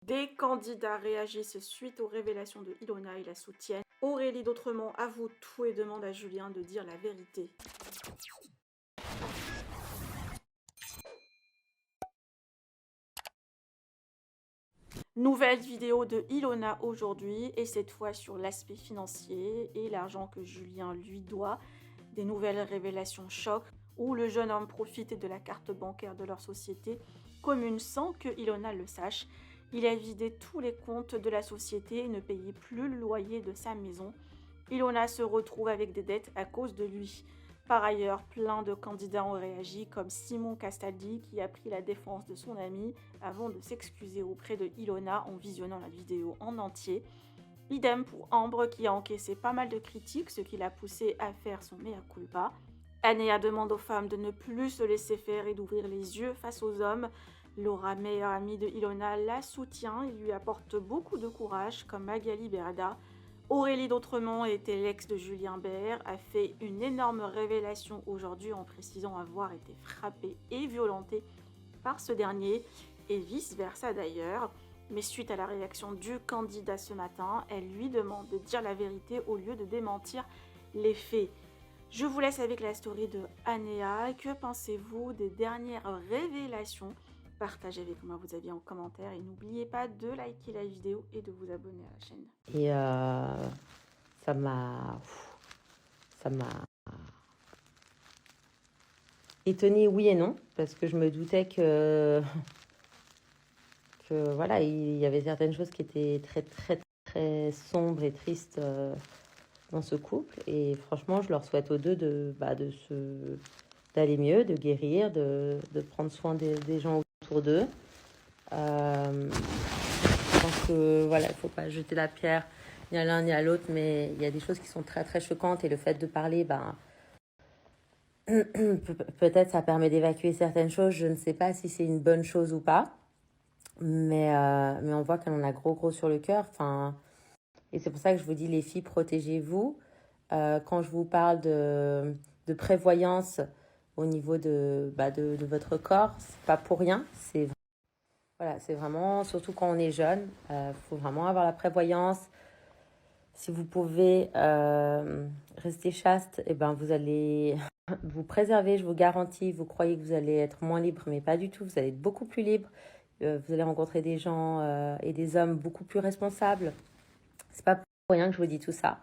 Des candidats réagissent suite aux révélations de Ilona et la soutiennent. Aurélie d'Autremont avoue tout et demande à Julien de dire la vérité. Nouvelle vidéo de Ilona aujourd'hui, et cette fois sur l'aspect financier et l'argent que Julien lui doit. Des nouvelles révélations choc où le jeune homme profite de la carte bancaire de leur société commune sans que Ilona le sache. Il a vidé tous les comptes de la société et ne payait plus le loyer de sa maison. Ilona se retrouve avec des dettes à cause de lui. Par ailleurs, plein de candidats ont réagi, comme Simon Castaldi qui a pris la défense de son ami avant de s'excuser auprès de Ilona en visionnant la vidéo en entier. Idem pour Ambre qui a encaissé pas mal de critiques, ce qui l'a poussé à faire son mea culpa. Anéa demande aux femmes de ne plus se laisser faire et d'ouvrir les yeux face aux hommes. Laura, meilleure amie de Ilona, la soutient et lui apporte beaucoup de courage, comme Magali Berda. Aurélie d'Autremont était l'ex de Julien Bert, a fait une énorme révélation aujourd'hui en précisant avoir été frappée et violentée par ce dernier, et vice-versa d'ailleurs. Mais suite à la réaction du candidat ce matin, elle lui demande de dire la vérité au lieu de démentir les faits. Je vous laisse avec la story de Anéa. Que pensez-vous des dernières révélations? Partagez avec moi vos avis en commentaire et n'oubliez pas de liker la vidéo et de vous abonner à la chaîne. Et ça m'a étonnée, oui et non, parce que je me doutais que voilà, il y avait certaines choses qui étaient très, très, très sombres et tristes dans ce couple. Et franchement, je leur souhaite aux deux d'aller mieux, de guérir, de prendre soin des gens autour d'eux. Je pense que voilà, il ne faut pas jeter la pierre ni à l'un ni à l'autre, mais il y a des choses qui sont très très choquantes et le fait de parler, peut-être ça permet d'évacuer certaines choses. Je ne sais pas si c'est une bonne chose ou pas, mais on voit qu'elle en a gros sur le cœur. Enfin, et c'est pour ça que je vous dis, les filles, protégez-vous. Quand je vous parle de prévoyance au niveau de votre corps, c'est pas pour rien. Voilà, c'est vraiment, surtout quand on est jeune, faut vraiment avoir la prévoyance. Si vous pouvez rester chaste, et ben vous allez vous préserver, je vous garantis. Vous croyez que vous allez être moins libre, mais pas du tout. Vous allez être beaucoup plus libre. Vous allez rencontrer des gens et des hommes beaucoup plus responsables. C'est pas pour rien que je vous dis tout ça.